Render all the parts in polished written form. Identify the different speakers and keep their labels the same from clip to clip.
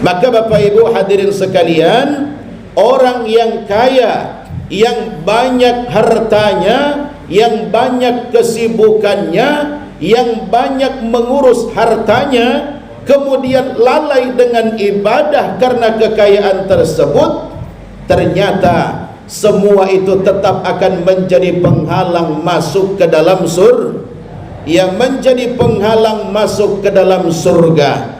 Speaker 1: Maka Bapak Ibu hadirin sekalian, orang yang kaya, yang banyak hartanya, yang banyak kesibukannya, yang banyak mengurus hartanya, kemudian lalai dengan ibadah karena kekayaan tersebut, ternyata semua itu tetap akan menjadi penghalang masuk ke dalam surga, yang menjadi penghalang masuk ke dalam surga.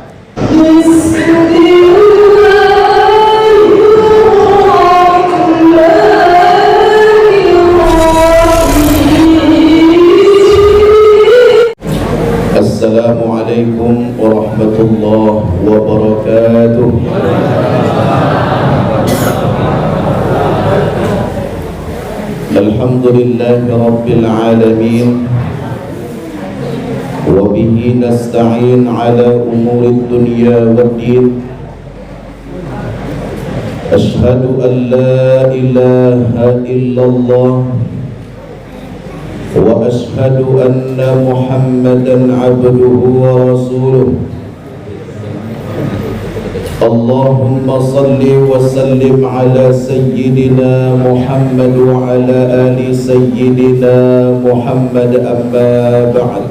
Speaker 1: Assalamualaikum warahmatullahi wabarakatuh. Alhamdulillahi rabbil alamin, wa bihi nasta'in ala umuri dunya waddin. Ashhadu an la ilaha illallah wa ashhadu anna Muhammadan abduhu wa rasuluh. Allahumma salli wa sallim ala sayyidina Muhammad wa ala ali sayyidina Muhammad, amma ba'd.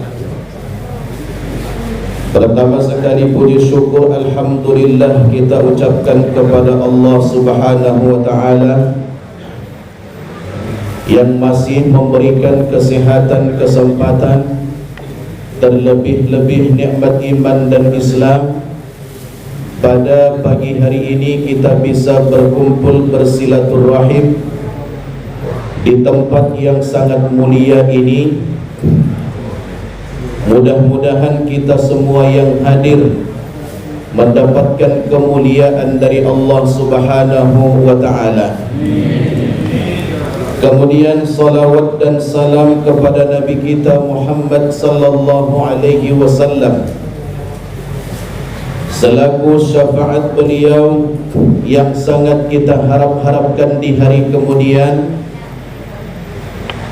Speaker 1: Pertama sekali puji syukur alhamdulillah kita ucapkan kepada Allah Subhanahu wa ta'ala yang masih memberikan kesehatan, kesempatan, terlebih-lebih nikmat iman dan Islam. Pada pagi hari ini kita bisa berkumpul bersilaturahim di tempat yang sangat mulia ini. Mudah-mudahan kita semua yang hadir mendapatkan kemuliaan dari Allah Subhanahu wa ta'ala. Kemudian salawat dan salam kepada Nabi kita Muhammad sallallahu alaihi wasallam selaku syafaat beliau yang sangat kita harapkan di hari kemudian.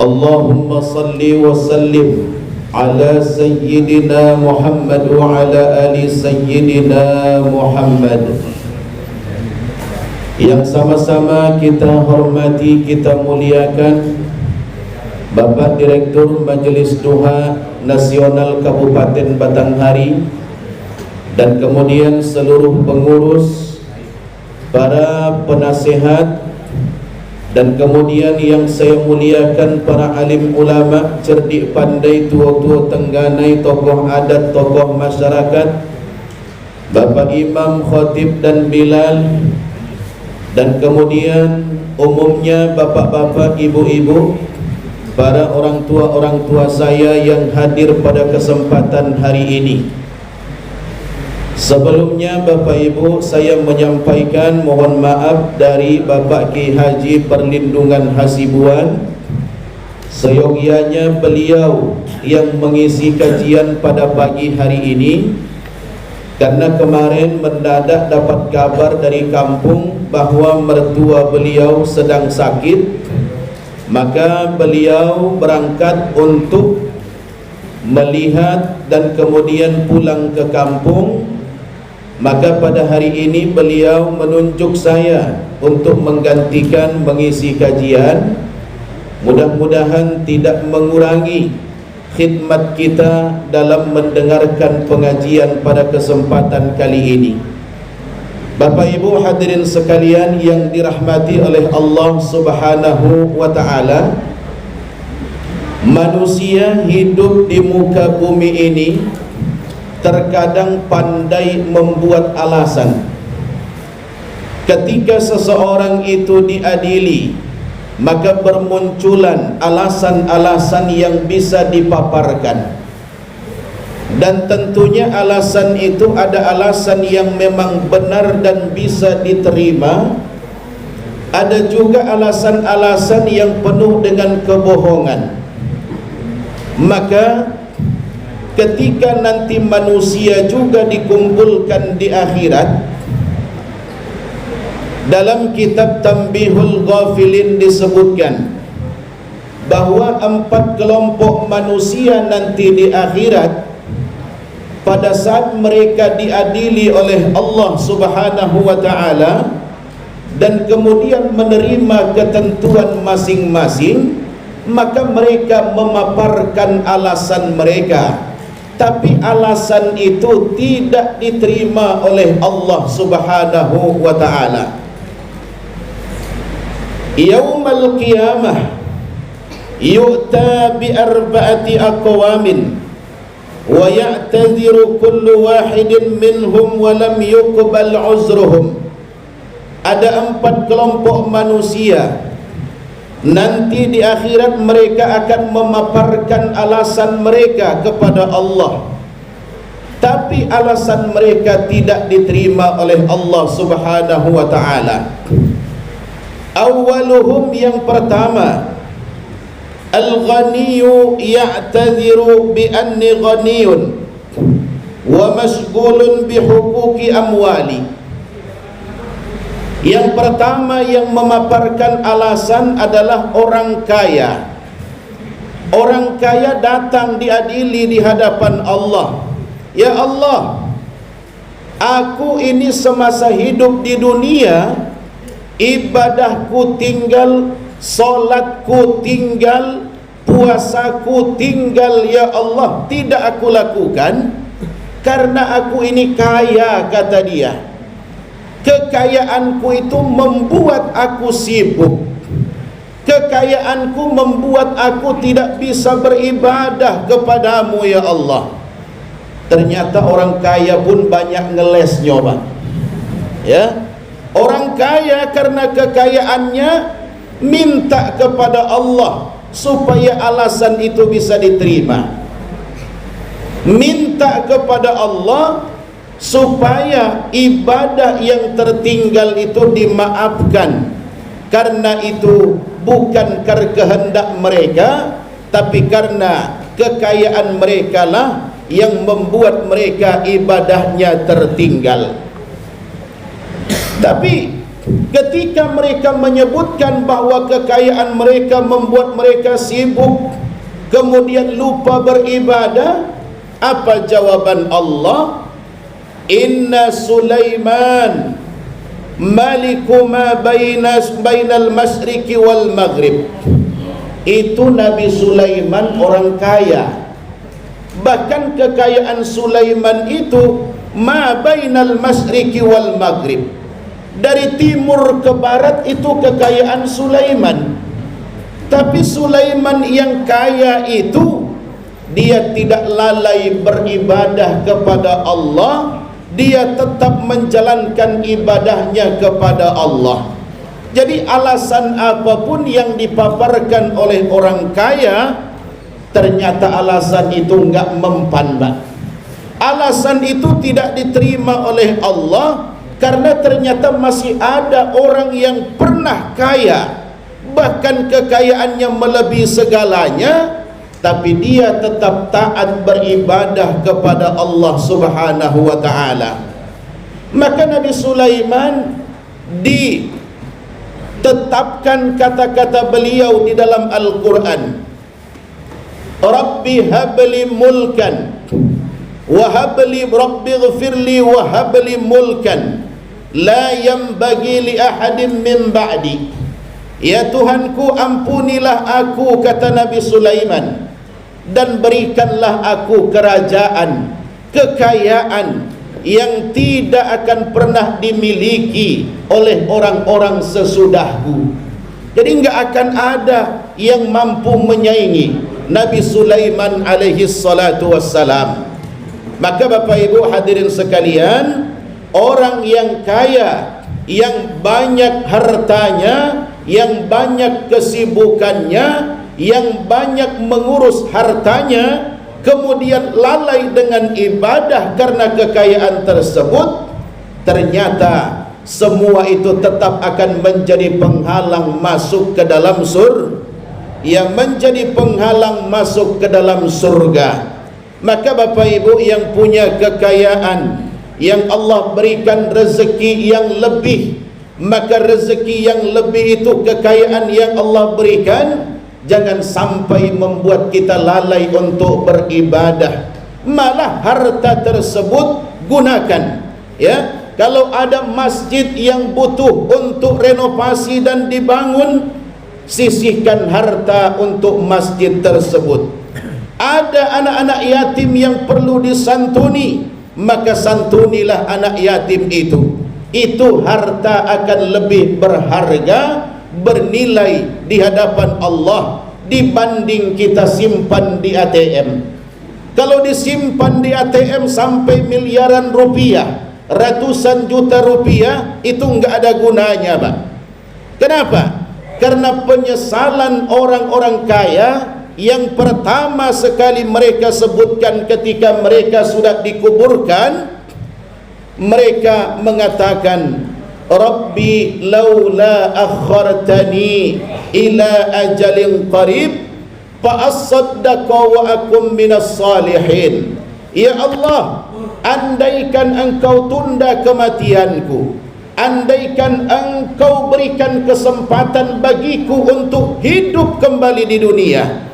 Speaker 1: Allahumma salli wa sallim ala sayyidina Muhammad wa ala ali sayyidina Muhammad, yang sama-sama kita hormati, kita muliakan Bapak Direktur Majelis Duha Nasional Kabupaten Batanghari, dan kemudian seluruh pengurus, para penasehat, dan kemudian yang saya muliakan para alim ulama, cerdik pandai, tua-tua tengganai, tokoh adat, tokoh masyarakat, Bapak Imam, Khatib dan Bilal, dan kemudian umumnya bapak-bapak, ibu-ibu, para orang tua saya yang hadir pada kesempatan hari ini. Sebelumnya Bapak Ibu, saya menyampaikan mohon maaf dari Bapak Ki Haji Perlindungan Hasibuan, seyogianya beliau yang mengisi kajian pada pagi hari ini, karena kemarin mendadak dapat kabar dari kampung bahwa mertua beliau sedang sakit, maka beliau berangkat untuk melihat dan kemudian pulang ke kampung. Maka pada hari ini beliau menunjuk saya untuk menggantikan mengisi kajian. Mudah-mudahan tidak mengurangi khidmat kita dalam mendengarkan pengajian pada kesempatan kali ini. Bapak Ibu hadirin sekalian yang dirahmati oleh Allah Subhanahu wa ta'ala, manusia hidup di muka bumi ini terkadang pandai membuat alasan. Ketika seseorang itu diadili, maka bermunculan alasan-alasan yang bisa dipaparkan. Dan tentunya alasan itu ada alasan yang memang benar dan bisa diterima, ada juga alasan-alasan yang penuh dengan kebohongan. Maka ketika nanti manusia juga dikumpulkan di akhirat, dalam kitab Tanbihul Ghafilin disebutkan bahwa 4 kelompok manusia nanti di akhirat pada saat mereka diadili oleh Allah Subhanahu wa ta'ala dan kemudian menerima ketentuan masing-masing, maka mereka memaparkan alasan mereka, tapi alasan itu tidak diterima oleh Allah Subhanahu wa ta'ala. Yaumal qiyamah yu'ta bi arba'ati aqwamin wa ya'tadhiru kullu wahidin minhum wa lam yuqbal uzruhum. Ada 4 kelompok manusia. Nanti di akhirat mereka akan memaparkan alasan mereka kepada Allah, tapi alasan mereka tidak diterima oleh Allah Subhanahu wa ta'ala. Awaluhum, yang pertama, al-ghaniyu ya'tadhiru bi anni ghaniyun wa mashghulun bi huquqi amwali. Yang pertama yang memaparkan alasan adalah orang kaya. Orang kaya datang diadili di hadapan Allah. Ya Allah, aku ini semasa hidup di dunia, ibadahku tinggal, solatku tinggal, puasaku tinggal, ya Allah, tidak aku lakukan karena aku ini kaya, kata dia. Kekayaanku itu membuat aku sibuk. Kekayaanku membuat aku tidak bisa beribadah kepadamu, ya Allah. Ternyata orang kaya pun banyak ngelesnya, Pak. Ya, orang kaya karena kekayaannya minta kepada Allah supaya alasan itu bisa diterima. Minta kepada Allah supaya ibadah yang tertinggal itu dimaafkan, karena itu bukan karena kehendak mereka, tapi karena kekayaan mereka lah yang membuat mereka ibadahnya tertinggal. Tapi ketika mereka menyebutkan bahwa kekayaan mereka membuat mereka sibuk, kemudian lupa beribadah, apa jawaban Allah? Inna Sulaiman maliku ma bainal masyriqi wal maghrib. Itu Nabi Sulaiman orang kaya. Bahkan kekayaan Sulaiman itu ma bainal masyriqi wal maghrib. Dari timur ke barat itu kekayaan Sulaiman. Tapi Sulaiman yang kaya itu, dia tidak lalai beribadah kepada Allah. Dia tetap menjalankan ibadahnya kepada Allah. Jadi alasan apapun yang dipaparkan oleh orang kaya, ternyata alasan itu enggak mempan, Pak. Alasan itu tidak diterima oleh Allah, karena ternyata masih ada orang yang pernah kaya, bahkan kekayaannya melebihi segalanya, tapi dia tetap taat beribadah kepada Allah Subhanahu wa ta'ala. Maka Nabi Sulaiman ditetapkan kata-kata beliau di dalam Al-Quran, Rabbi habli mulkan wa habli Rabbi ghfirli wa habli mulkan la yanbaghi li ahadin min ba'di. Ya Tuhanku, ampunilah aku, kata Nabi Sulaiman, dan berikanlah aku kerajaan, kekayaan yang tidak akan pernah dimiliki oleh orang-orang sesudahku. Jadi enggak akan ada yang mampu menyaingi Nabi Sulaiman alaihi salatu wassalam. Maka Bapak Ibu hadirin sekalian, orang yang kaya, yang banyak hartanya, yang banyak kesibukannya, yang banyak mengurus hartanya, kemudian lalai dengan ibadah karena kekayaan tersebut, ternyata semua itu tetap akan menjadi penghalang masuk ke dalam yang menjadi penghalang masuk ke dalam surga. Maka Bapak Ibu yang punya kekayaan, yang Allah berikan rezeki yang lebih, maka rezeki yang lebih itu, kekayaan yang Allah berikan, jangan sampai membuat kita lalai untuk beribadah. malah harta tersebut gunakan. Ya, kalau ada masjid yang butuh untuk renovasi dan dibangun, sisihkan harta untuk masjid tersebut. Ada anak-anak yatim yang perlu disantuni, maka santunilah anak yatim itu. Itu harta akan lebih berharga, bernilai di hadapan Allah dibanding kita simpan di ATM. Kalau disimpan di ATM sampai miliaran rupiah, ratusan juta rupiah, itu enggak ada gunanya, Pak. Kenapa? Karena penyesalan orang-orang kaya yang pertama sekali mereka sebutkan ketika mereka sudah dikuburkan, mereka mengatakan, Rabbi laula akhartani ila ajalin qarib fa asaddaqa wa akum minas salihin. Ya Allah, andaikan engkau tunda kematianku, andaikan engkau berikan kesempatan bagiku untuk hidup kembali di dunia,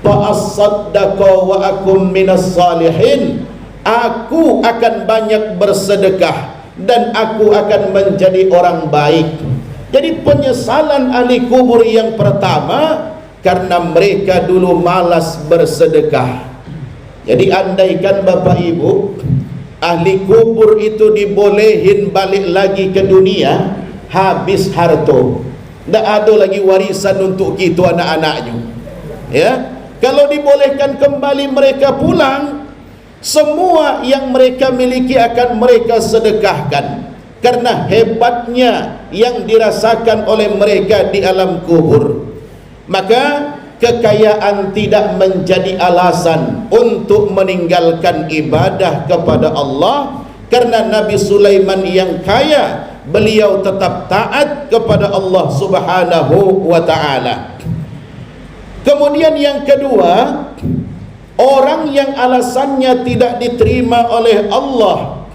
Speaker 1: fa asaddaqa wa akum minas salihin, aku akan banyak bersedekah dan aku akan menjadi orang baik. Jadi penyesalan ahli kubur yang pertama karena mereka dulu malas bersedekah. Jadi andaikan Bapak Ibu, ahli kubur itu dibolehin balik lagi ke dunia, habis harta, tidak ada lagi warisan untuk kita anak-anaknya. Ya, kalau dibolehkan kembali mereka pulang, semua yang mereka miliki akan mereka sedekahkan, karena hebatnya yang dirasakan oleh mereka di alam kubur. Maka kekayaan tidak menjadi alasan untuk meninggalkan ibadah kepada Allah, karena Nabi Sulaiman yang kaya, beliau tetap taat kepada Allah Subhanahu wa ta'ala. Kemudian yang kedua, orang yang alasannya tidak diterima oleh Allah,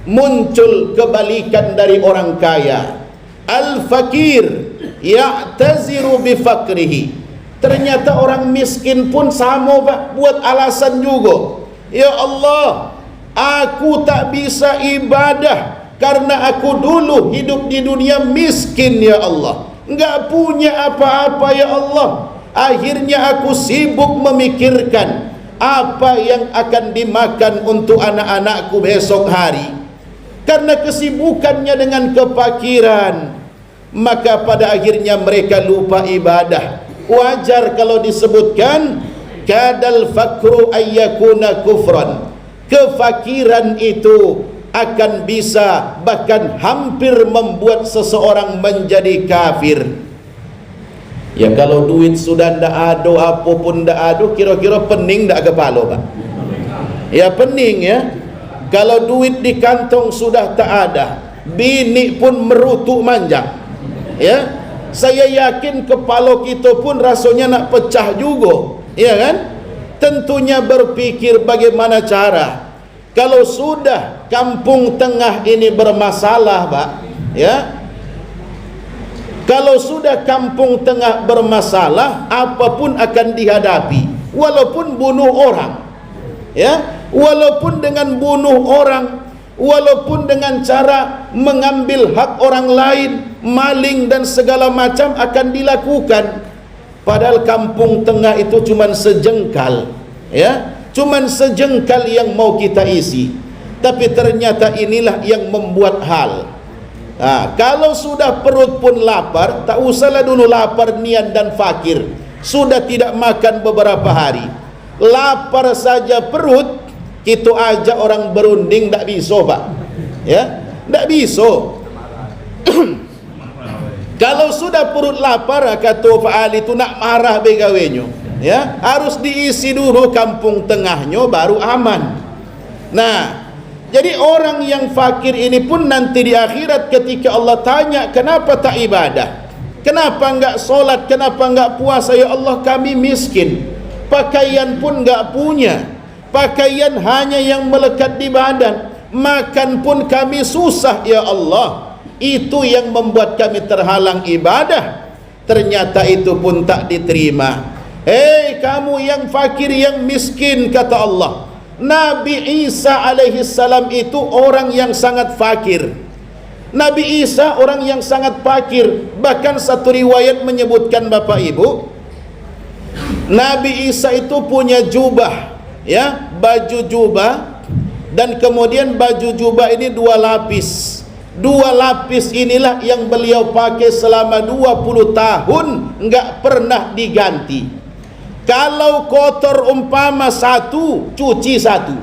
Speaker 1: muncul kebalikan dari orang kaya. Al-fakir ya'taziru bifakrihi. Ternyata orang miskin pun sama, Pak, buat alasan juga. Ya Allah, aku tak bisa ibadah karena aku dulu hidup di dunia miskin, ya Allah, enggak punya apa-apa, ya Allah. Akhirnya aku sibuk memikirkan apa yang akan dimakan untuk anak-anakku besok hari. Karena kesibukannya dengan kefakiran, maka pada akhirnya mereka lupa ibadah. Wajar kalau disebutkan kadal fakru ayyakuna kufran. Kefakiran itu akan bisa, bahkan hampir membuat seseorang menjadi kafir. Ya, kalau duit sudah ndak ada, apapun ndak ada, kira-kira pening ndak kepala, Pak? Ya pening, ya. Kalau duit di kantong sudah tak ada, bini pun merutuk manjak. Ya, saya yakin kepala kita pun rasanya nak pecah juga, ya kan? Tentunya berpikir bagaimana cara. Kalau sudah kampung tengah ini bermasalah, Pak, ya. Kalau sudah kampung tengah bermasalah, apapun akan dihadapi, walaupun bunuh orang, ya, walaupun dengan bunuh orang, walaupun dengan cara mengambil hak orang lain, maling dan segala macam akan dilakukan. Padahal kampung tengah itu cuman sejengkal, ya, cuman sejengkal yang mau kita isi. Tapi ternyata inilah yang membuat hal. Kalau sudah perut pun lapar, tak usahlah dulu lapar niat dan fakir, sudah tidak makan beberapa hari, lapar saja perut, kita ajak orang berunding tak bisa, Pak, ya, tak bisa. Kalau sudah perut lapar, kata Pak Ali itu nak marah begawenya, ya, harus diisi dulu kampung tengahnya baru aman. Nah, jadi orang yang fakir ini pun nanti di akhirat ketika Allah tanya, kenapa tak ibadah? Kenapa enggak solat? Kenapa enggak puasa? Ya Allah, kami miskin, pakaian pun enggak punya, pakaian hanya yang melekat di badan, makan pun kami susah, ya Allah. Itu yang membuat kami terhalang ibadah. Ternyata itu pun tak diterima. Hei kamu yang fakir, yang miskin, kata Allah, Nabi Isa alaihi salam itu orang yang sangat fakir. Nabi Isa orang yang sangat fakir. Bahkan satu riwayat menyebutkan Bapak Ibu, Nabi Isa itu punya jubah, ya, baju jubah, dan kemudian baju jubah ini 2 lapis. 2 lapis inilah yang beliau pakai selama 20 tahun, enggak pernah diganti. Kalau kotor umpama satu, cuci satu,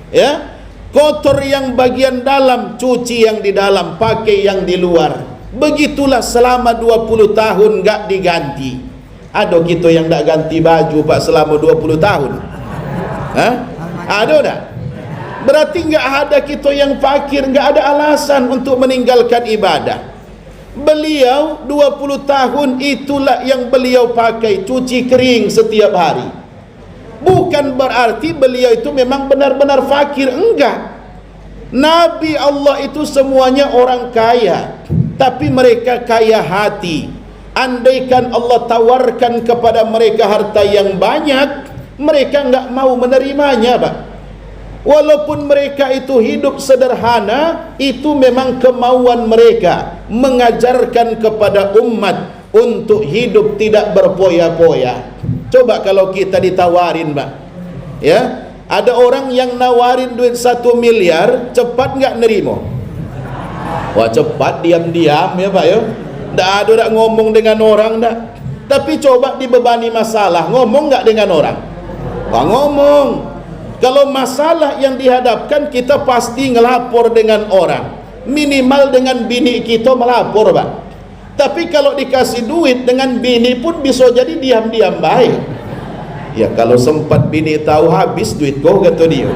Speaker 1: ya. Kotor yang bagian dalam, cuci yang di dalam, pakai yang di luar. Begitulah selama 20 tahun enggak diganti. Ada kita yang enggak ganti baju Pak selama 20 tahun? Hah? Ada enggak? Berarti enggak ada kita yang fakir, enggak ada alasan untuk meninggalkan ibadah. Beliau 20 tahun itulah yang beliau pakai, cuci kering setiap hari. Bukan berarti beliau itu memang benar-benar fakir, enggak. Nabi Allah itu semuanya orang kaya, tapi mereka kaya hati. Andaikan Allah tawarkan kepada mereka harta yang banyak, mereka enggak mau menerimanya, Pak. Walaupun mereka itu hidup sederhana, itu memang kemauan mereka mengajarkan kepada umat untuk hidup tidak berpoya-poya. Coba kalau kita ditawarin, Pak, ya, ada orang yang nawarin duit 1 miliar, cepat nggak nerimo? Wah, cepat, diam-diam ya Pak, ya. Nggak ada nak ngomong dengan orang, nggak. Tapi coba dibebani masalah, ngomong nggak dengan orang? Wah, ngomong. Kalau masalah yang dihadapkan, kita pasti ngelapor dengan orang. Minimal dengan bini kita melapor, Pak. Tapi kalau dikasih duit dengan bini pun bisa jadi diam-diam baik. Ya, kalau sempat bini tahu habis duit kau, kata dia.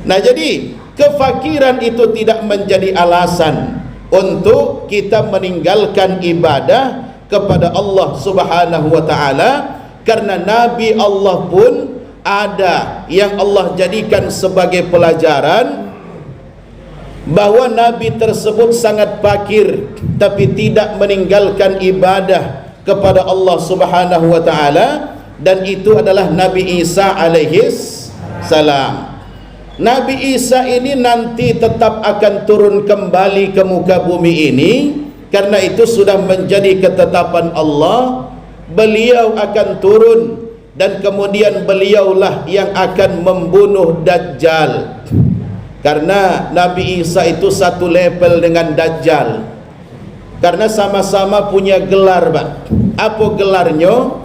Speaker 1: Nah, jadi kefakiran itu tidak menjadi alasan untuk kita meninggalkan ibadah kepada Allah Subhanahu wa taala, karena Nabi Allah pun ada yang Allah jadikan sebagai pelajaran bahwa Nabi tersebut sangat fakir tapi tidak meninggalkan ibadah kepada Allah Subhanahu wa taala, dan itu adalah Nabi Isa alaihis salam. Nabi Isa ini nanti tetap akan turun kembali ke muka bumi ini, karena itu sudah menjadi ketetapan Allah. Beliau akan turun dan kemudian beliaulah yang akan membunuh Dajjal. Karena Nabi Isa itu satu level dengan Dajjal, karena sama-sama punya gelar, Pak. Apa gelarnya?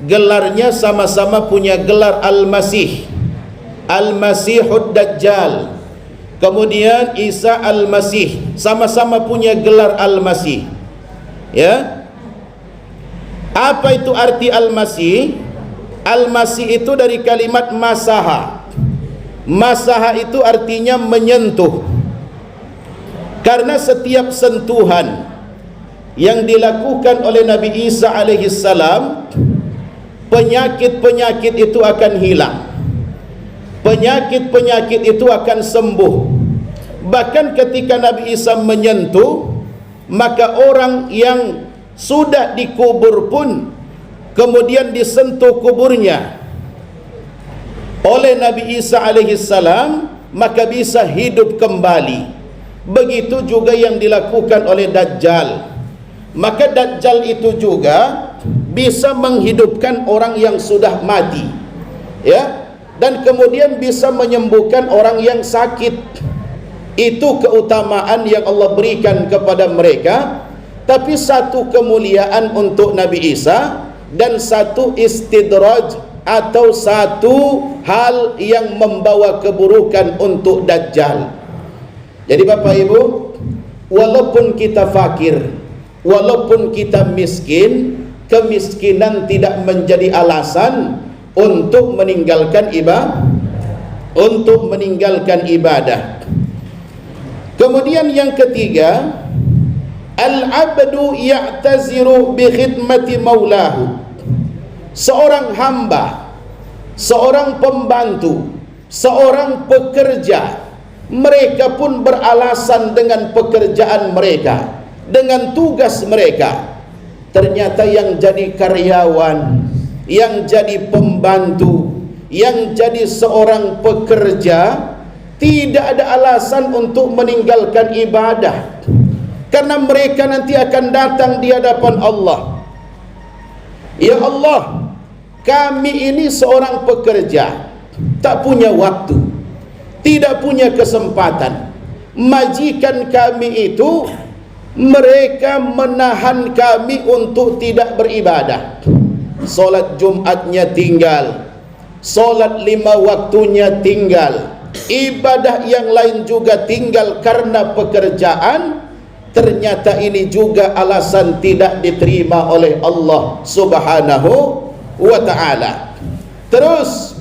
Speaker 1: Gelarnya sama-sama punya gelar Al-Masih, Al-Masihud Dajjal. Kemudian Isa Al-Masih, sama-sama punya gelar Al-Masih. Ya. Apa itu arti Al-Masih? Al-Masih itu dari kalimat masaha. Masaha itu artinya menyentuh. Karena setiap sentuhan yang dilakukan oleh Nabi Isa alaihissalam, penyakit-penyakit itu akan hilang. Penyakit-penyakit itu akan sembuh. Bahkan ketika Nabi Isa menyentuh, maka orang yang sudah dikubur pun kemudian disentuh kuburnya oleh Nabi Isa alaihissalam, maka bisa hidup kembali. Begitu juga yang dilakukan oleh Dajjal. Maka Dajjal itu juga bisa menghidupkan orang yang sudah mati, ya, dan kemudian bisa menyembuhkan orang yang sakit. Itu keutamaan yang Allah berikan kepada mereka. Tapi satu kemuliaan untuk Nabi Isa dan satu istidraj atau satu hal yang membawa keburukan untuk Dajjal. Jadi Bapak Ibu, walaupun kita fakir, walaupun kita miskin, kemiskinan tidak menjadi alasan untuk meninggalkan ibadah. Kemudian yang ketiga, al-abdu ya'taziru bi khidmati maulahu. Seorang hamba, seorang pembantu, seorang pekerja, mereka pun beralasan dengan pekerjaan mereka, dengan tugas mereka. Ternyata yang jadi karyawan, yang jadi pembantu, yang jadi seorang pekerja tidak ada alasan untuk meninggalkan ibadah, karena mereka nanti akan datang di hadapan Allah. Ya Allah, kami ini seorang pekerja, tak punya waktu, tidak punya kesempatan. Majikan kami itu, mereka menahan kami untuk tidak beribadah. Solat Jumatnya tinggal, solat 5 waktunya tinggal, ibadah yang lain juga tinggal karena pekerjaan. Ternyata ini juga alasan tidak diterima oleh Allah Subhanahu wa ta'ala. Terus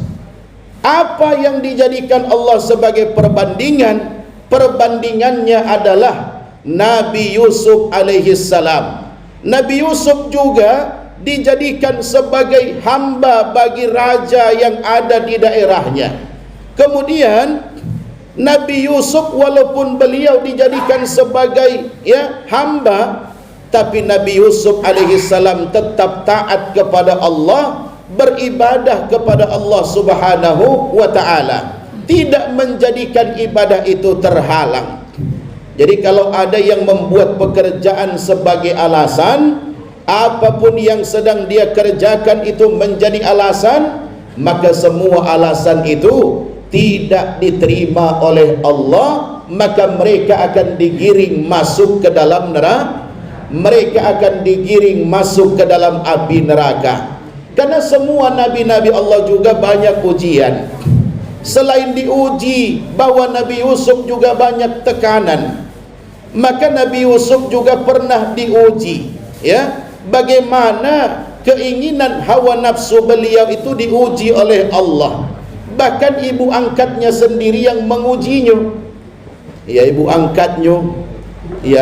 Speaker 1: apa yang dijadikan Allah sebagai perbandingan? Perbandingannya adalah Nabi Yusuf alaihi salam. Nabi Yusuf juga dijadikan sebagai hamba bagi raja yang ada di daerahnya. Kemudian Nabi Yusuf walaupun beliau dijadikan sebagai hamba, tapi Nabi Yusuf alaihi salam tetap taat kepada Allah, beribadah kepada Allah Subhanahu wa ta'ala, tidak menjadikan ibadah itu terhalang. Jadi kalau ada yang membuat pekerjaan sebagai alasan, apapun yang sedang dia kerjakan itu menjadi alasan, maka semua alasan itu tidak diterima oleh Allah, maka mereka akan digiring masuk ke dalam neraka. Mereka akan digiring masuk ke dalam api neraka. Karena semua nabi-nabi Allah juga banyak ujian. Selain diuji bahwa Nabi Yusuf juga banyak tekanan, maka Nabi Yusuf juga pernah diuji, bagaimana keinginan hawa nafsu beliau itu diuji oleh Allah. Bahkan ibu angkatnya sendiri yang mengujinya. Ibu angkatnya,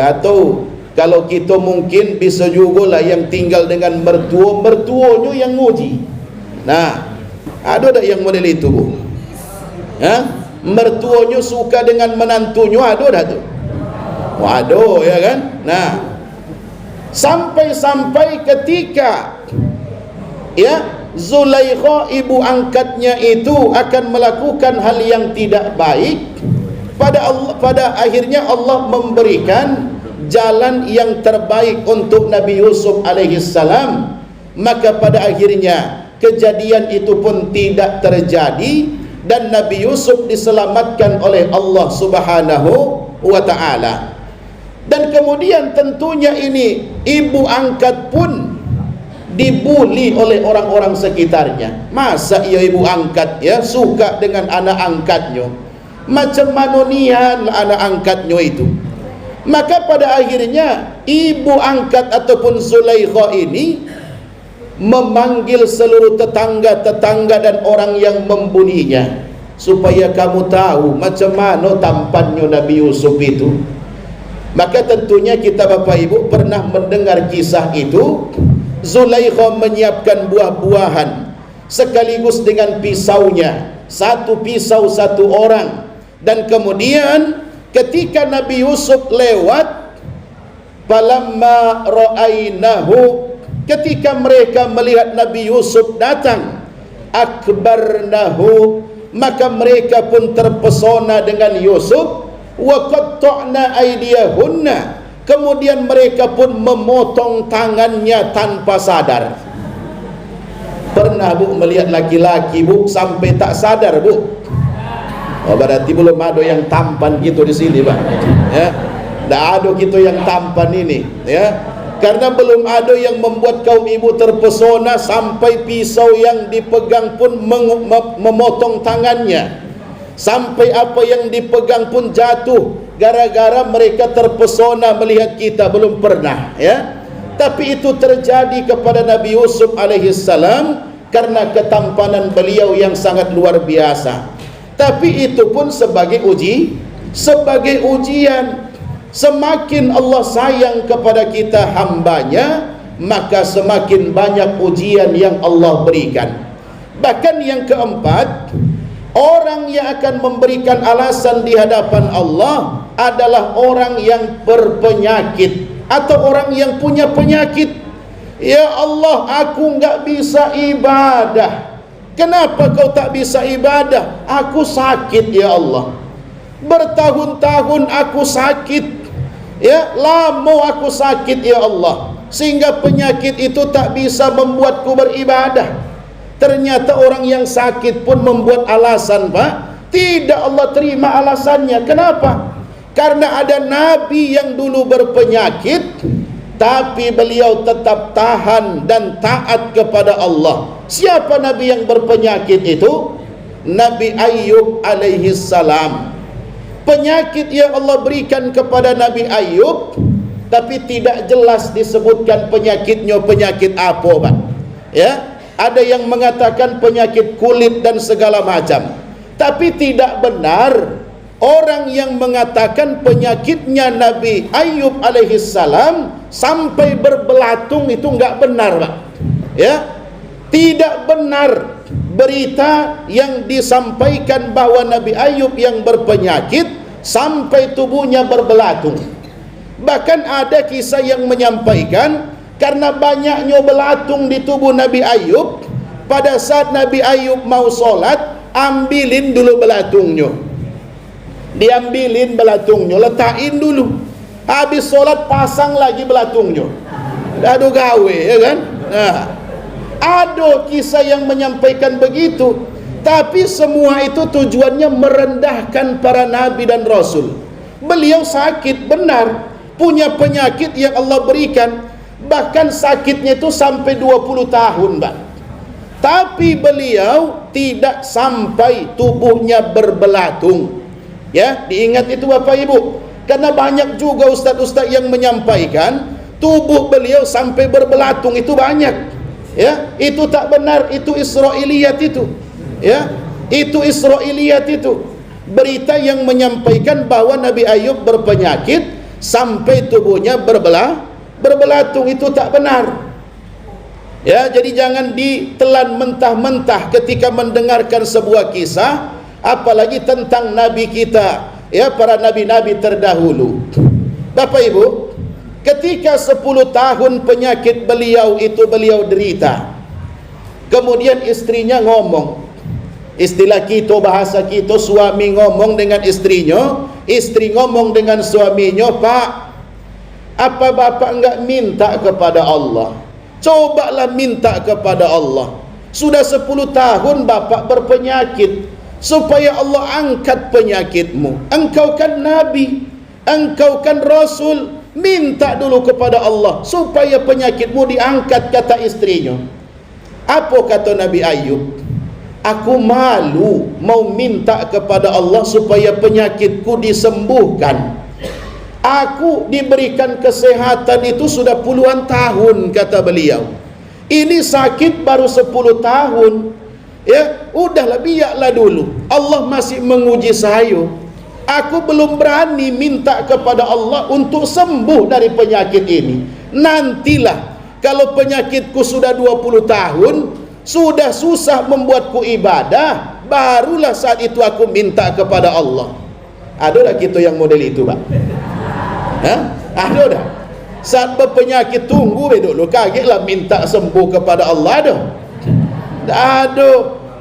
Speaker 1: atau kalau kita mungkin bisa juga lah yang tinggal dengan mertuanya yang nguji. Nah, ada tak yang model itu, Bu? Mertuanya suka dengan menantunya, ada dah tu? Waduh, ya kan? Nah, sampai-sampai ketika Zulaikha ibu angkatnya itu akan melakukan hal yang tidak baik, pada akhirnya Allah memberikan jalan yang terbaik untuk Nabi Yusuf alaihi salam. Maka pada akhirnya kejadian itu pun tidak terjadi dan Nabi Yusuf diselamatkan oleh Allah Subhanahu wa ta'ala. Dan kemudian tentunya ini ibu angkat pun dibuli oleh orang-orang sekitarnya. Masa ibu angkat suka dengan anak angkatnya? Macam mana nian anak angkatnya itu? Maka pada akhirnya ibu angkat ataupun Zulaikha ini memanggil seluruh tetangga-tetangga dan orang yang membulinya, supaya kamu tahu macam mana tampannya Nabi Yusuf itu. Maka tentunya kita Bapak Ibu pernah mendengar kisah itu. Zulaikha menyiapkan buah-buahan sekaligus dengan pisaunya, satu pisau satu orang. Dan kemudian ketika Nabi Yusuf lewat, falamma ra'ainahu, ketika mereka melihat Nabi Yusuf datang, akbarnahu, maka mereka pun terpesona dengan Yusuf. Wa qatta'na aydiyahunna, kemudian mereka pun memotong tangannya tanpa sadar. Pernah Bu melihat laki-laki Bu sampai tak sadar Bu? Oh, berarti belum ada yang tampan gitu di sini, Pak. Tak ada gitu yang tampan ini, karena belum ada yang membuat kaum ibu terpesona sampai pisau yang dipegang pun memotong tangannya, sampai apa yang dipegang pun jatuh gara-gara mereka terpesona melihat kita. Belum pernah, tapi itu terjadi kepada Nabi Yusuf alaihi salam karena ketampanan beliau yang sangat luar biasa. Tapi itu pun sebagai sebagai ujian. Semakin Allah sayang kepada kita hambanya, maka semakin banyak ujian yang Allah berikan. Bahkan yang keempat, orang yang akan memberikan alasan di hadapan Allah adalah orang yang berpenyakit atau orang yang punya penyakit. Ya Allah, aku enggak bisa ibadah, Kenapa kau tak bisa ibadah? Aku sakit ya Allah. Bertahun-tahun aku sakit. Ya, lama aku sakit ya Allah. Sehingga penyakit itu tak bisa membuatku beribadah. Ternyata orang yang sakit pun membuat alasan, Pak. Tidak Allah terima alasannya. Kenapa? Karena ada Nabi yang dulu berpenyakit, tapi beliau tetap tahan dan taat kepada Allah. Siapa Nabi yang berpenyakit itu? Nabi Ayub alaihi salam. Penyakit yang Allah berikan kepada Nabi Ayub, tapi tidak jelas disebutkan penyakitnya penyakit apa, Pak. Ya, ada yang mengatakan penyakit kulit dan segala macam. Tapi tidak benar. Orang yang mengatakan penyakitnya Nabi Ayub alaihissalam sampai berbelatung itu enggak benar, Pak. Ya, tidak benar berita yang disampaikan bahwa Nabi Ayub yang berpenyakit sampai tubuhnya berbelatung. Bahkan ada kisah yang menyampaikan karena banyaknya belatung di tubuh Nabi Ayub, pada saat Nabi Ayub mau sholat, ambilin dulu belatungnya, diambilin belatungnya, letakin dulu, habis sholat pasang lagi belatungnya. Aduh gawe, ya kan? Nah, ada kisah yang menyampaikan begitu. Tapi semua itu tujuannya merendahkan para nabi dan rasul. Beliau sakit benar, punya penyakit yang Allah berikan, bahkan sakitnya itu sampai 20 tahun, Pak. Tapi beliau tidak sampai tubuhnya berbelatung. Ya, diingat itu Bapak Ibu. Karena banyak juga ustaz-ustaz yang menyampaikan tubuh beliau sampai berbelatung, itu banyak. Ya, itu tak benar, itu Israiliyat itu. Ya, itu Israiliyat itu. Berita yang menyampaikan bahwa Nabi Ayub berpenyakit sampai tubuhnya berbelatung, itu tak benar. Ya, jadi jangan ditelan mentah-mentah ketika mendengarkan sebuah kisah, apalagi tentang nabi kita, ya, para nabi-nabi terdahulu. Bapak Ibu, ketika 10 tahun penyakit beliau itu beliau derita, kemudian istrinya ngomong, istilah kita, bahasa kita, suami ngomong dengan istrinya, istri ngomong dengan suaminya, Pak, apa Bapak enggak minta kepada Allah? Cobalah minta kepada Allah. Sudah 10 tahun Bapak berpenyakit, supaya Allah angkat penyakitmu. Engkau kan Nabi, engkau kan Rasul, minta dulu kepada Allah supaya penyakitmu diangkat, kata istrinya. Apa kata Nabi Ayub? Aku malu mau minta kepada Allah supaya penyakitku disembuhkan. Aku diberikan kesehatan itu sudah puluhan tahun, kata beliau. Ini sakit baru 10 tahun. Ya, udahlah, biarlah dulu. Allah masih menguji saya. Aku belum berani minta kepada Allah untuk sembuh dari penyakit ini. Nantilah, kalau penyakitku sudah 20 tahun, sudah susah membuatku ibadah, barulah saat itu aku minta kepada Allah. Ada tak kita yang model itu, Pak? Hah? Ada dah. Saat berpenyakit tunggu dulu, kagetlah minta sembuh kepada Allah dah. Ada.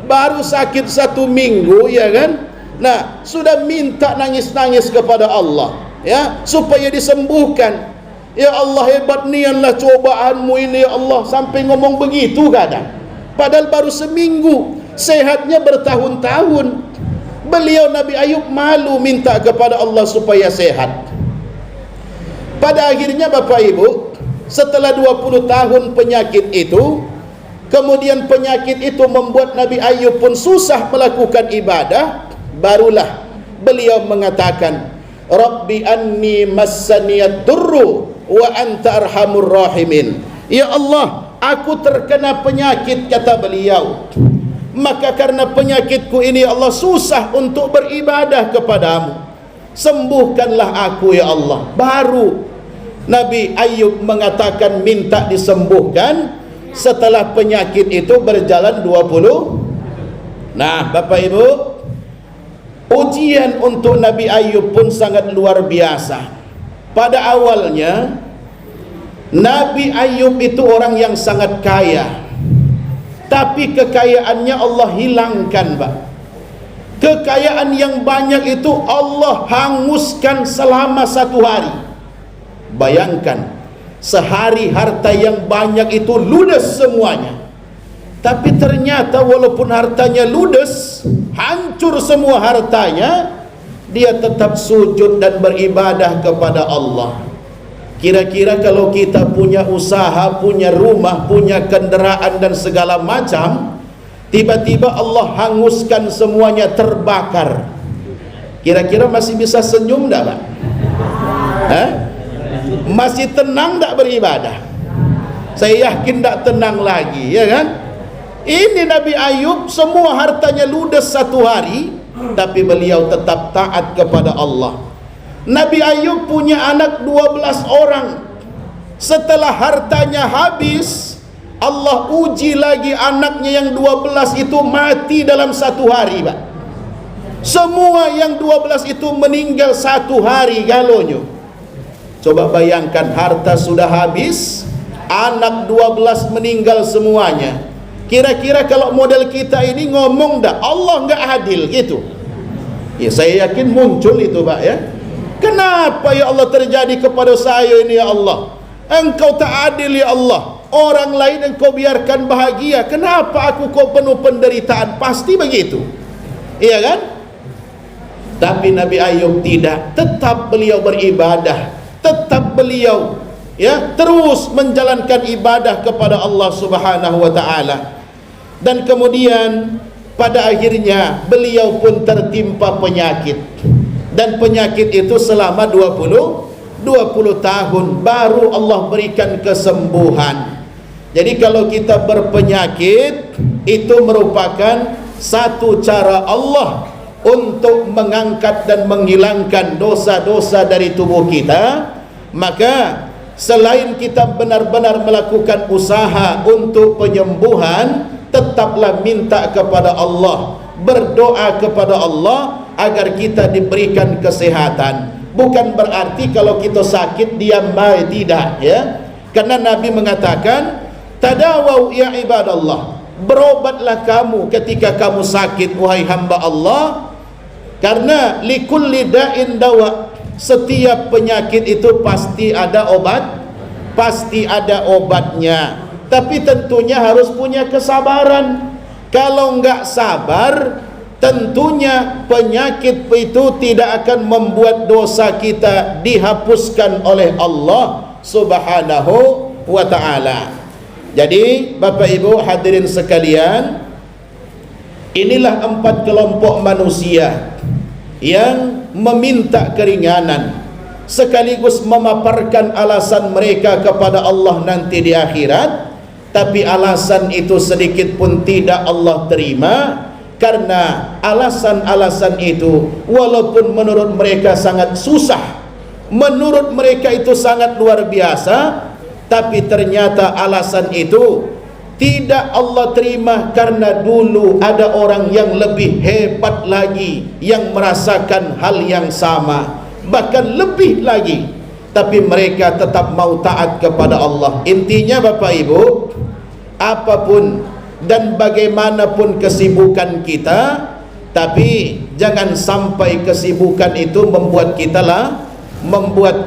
Speaker 1: Baru sakit 1 minggu, ya kan? Nah, sudah minta nangis-nangis kepada Allah, ya, supaya disembuhkan. Ya Allah, hebat nianlah cobaanmu ini ya Allah, sampai ngomong begitu kadang. Padahal baru seminggu, sehatnya bertahun-tahun. Beliau Nabi Ayub malu minta kepada Allah supaya sehat. Pada akhirnya Bapak Ibu, setelah 20 tahun penyakit itu, kemudian penyakit itu membuat Nabi Ayub pun susah melakukan ibadah, barulah beliau mengatakan, Rabbi anni massaniyad durru wa anta arhamur rahimin. Ya Allah, aku terkena penyakit, kata beliau. Maka karena penyakitku ini ya Allah, susah untuk beribadah kepadamu. Sembuhkanlah aku ya Allah. Baru Nabi Ayub mengatakan minta disembuhkan setelah penyakit itu berjalan 20. Nah, Bapak Ibu, ujian untuk Nabi Ayub pun sangat luar biasa. Pada awalnya Nabi Ayub itu orang yang sangat kaya. tapi kekayaannya Allah hilangkan, Pak. Kekayaan yang banyak itu Allah hanguskan selama 1 hari. Bayangkan, sehari harta yang banyak itu ludes semuanya. Tapi ternyata walaupun hartanya ludes, hancur semua hartanya, dia tetap sujud dan beribadah kepada Allah. Kira-kira kalau kita punya usaha, punya rumah, punya kenderaan dan segala macam, tiba-tiba Allah hanguskan semuanya, terbakar, kira-kira masih bisa senyum tak, Pak? Masih tenang tak beribadah? Saya yakin tak tenang lagi, ya kan? Ini Nabi Ayub, semua hartanya ludes 1 hari, tapi beliau tetap taat kepada Allah. Nabi Ayub punya anak 12 orang. Setelah hartanya habis, Allah uji lagi anaknya yang 12 itu mati dalam 1 hari, Pak. Semua yang 12 itu meninggal 1 hari galonyo. Coba bayangkan, harta sudah habis, anak 12 meninggal semuanya. Kira-kira kalau model kita ini ngomong dah, Allah nggak adil gitu. Ya, saya yakin muncul itu, Pak, ya. Kenapa ya Allah terjadi kepada saya ini, ya Allah? Engkau tak adil, ya Allah. Orang lain engkau biarkan bahagia, kenapa aku kau penuh penderitaan? Pasti begitu, iya kan? Tapi Nabi Ayub tidak, tetap beliau beribadah, tetap beliau terus menjalankan ibadah kepada Allah Subhanahu wa taala. Dan kemudian pada akhirnya beliau pun tertimpa penyakit, dan penyakit itu selama 20 tahun baru Allah berikan kesembuhan. Jadi kalau kita berpenyakit, itu merupakan satu cara Allah untuk mengangkat dan menghilangkan dosa-dosa dari tubuh kita. Maka selain kita benar-benar melakukan usaha untuk penyembuhan, tetaplah minta kepada Allah, berdoa kepada Allah agar kita diberikan kesehatan. Bukan berarti kalau kita sakit diam baik, tidak, ya. Karena Nabi mengatakan, tadawau ya ibadallah, berobatlah kamu ketika kamu sakit, wahai hamba Allah, karena likulli da'in dawa, setiap penyakit itu pasti ada obat, pasti ada obatnya. Tapi tentunya harus punya kesabaran. Kalau enggak sabar, tentunya penyakit itu tidak akan membuat dosa kita dihapuskan oleh Allah Subhanahu wa ta'ala. Jadi Bapak Ibu hadirin sekalian, inilah 4 kelompok manusia yang meminta keringanan sekaligus memaparkan alasan mereka kepada Allah nanti di akhirat. Tapi alasan itu sedikit pun tidak Allah terima, karena alasan-alasan itu walaupun menurut mereka sangat susah, menurut mereka itu sangat luar biasa, tapi ternyata alasan itu tidak Allah terima, karena dulu ada orang yang lebih hebat lagi yang merasakan hal yang sama, bahkan lebih lagi, tapi mereka tetap mau taat kepada Allah. Intinya Bapak Ibu, apapun dan bagaimanapun kesibukan kita, tapi jangan sampai kesibukan itu membuat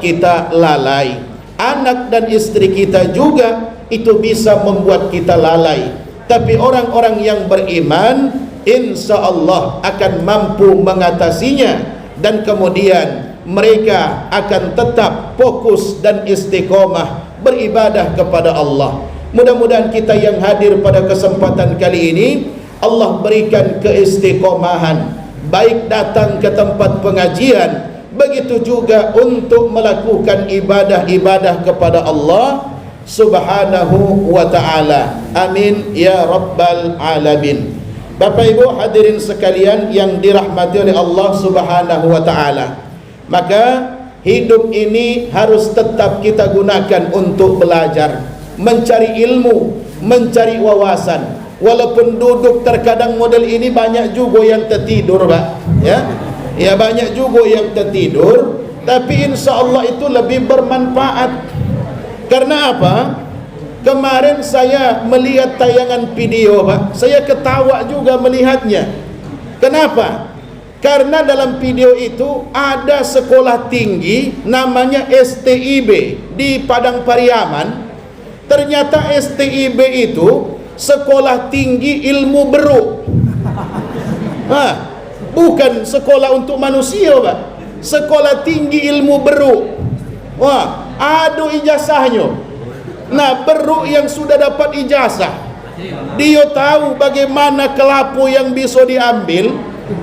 Speaker 1: kita lalai. Anak dan istri kita juga itu bisa membuat kita lalai. Tapi orang-orang yang beriman, insya Allah akan mampu mengatasinya, dan kemudian mereka akan tetap fokus dan istiqomah beribadah kepada Allah. Mudah-mudahan kita yang hadir pada kesempatan kali ini, Allah berikan keistiqomahan, baik datang ke tempat pengajian, begitu juga untuk melakukan ibadah-ibadah kepada Allah Subhanahu wa ta'ala. Amin ya rabbal alamin. Bapak Ibu hadirin sekalian yang dirahmati oleh Allah Subhanahu wa ta'ala, maka hidup ini harus tetap kita gunakan untuk belajar, mencari ilmu, mencari wawasan. Walaupun duduk terkadang model ini banyak juga yang tertidur, Pak, ya banyak juga yang tertidur, tapi insya Allah itu lebih bermanfaat. Karena apa? Kemarin saya melihat tayangan video, Pak. Saya ketawa juga melihatnya. Kenapa? Karena dalam video itu ada sekolah tinggi namanya STIB di Padang Pariaman. Ternyata STIB itu sekolah tinggi ilmu beruk. Bukan sekolah untuk manusia, Pak. Sekolah tinggi ilmu beruk. Wah, ada ijazahnya. Nah, beruk yang sudah dapat ijazah, dia tahu bagaimana kelapu yang bisa diambil,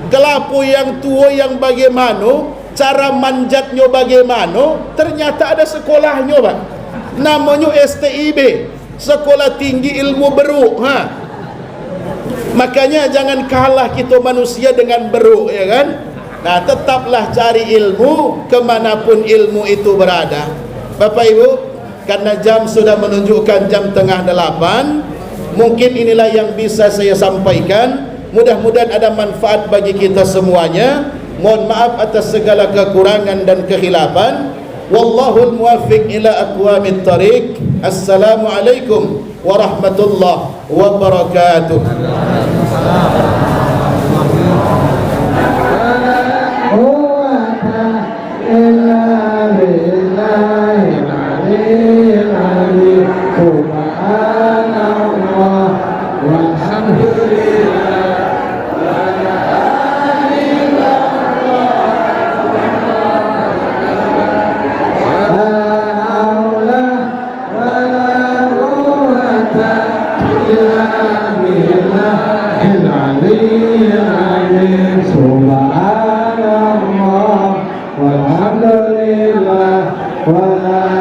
Speaker 1: kelapu yang tua yang bagaimana, cara manjatnya bagaimana. Ternyata ada sekolahnya, Pak. Namanya STIB, Sekolah Tinggi Ilmu Beruk. Makanya jangan kalah kita manusia dengan beruk, ya kan? Nah, tetaplah cari ilmu kemanapun ilmu itu berada. Bapak Ibu, karena jam sudah menunjukkan jam tengah 8, mungkin inilah yang bisa saya sampaikan. Mudah-mudahan ada manfaat bagi kita semuanya. Mohon maaf atas segala kekurangan dan kekhilafan. Wallahul muwaffiq ila aqwamit thariq. Assalamualaikum warahmatullahi wabarakatuh.
Speaker 2: Subhanallah walhamdulillah wala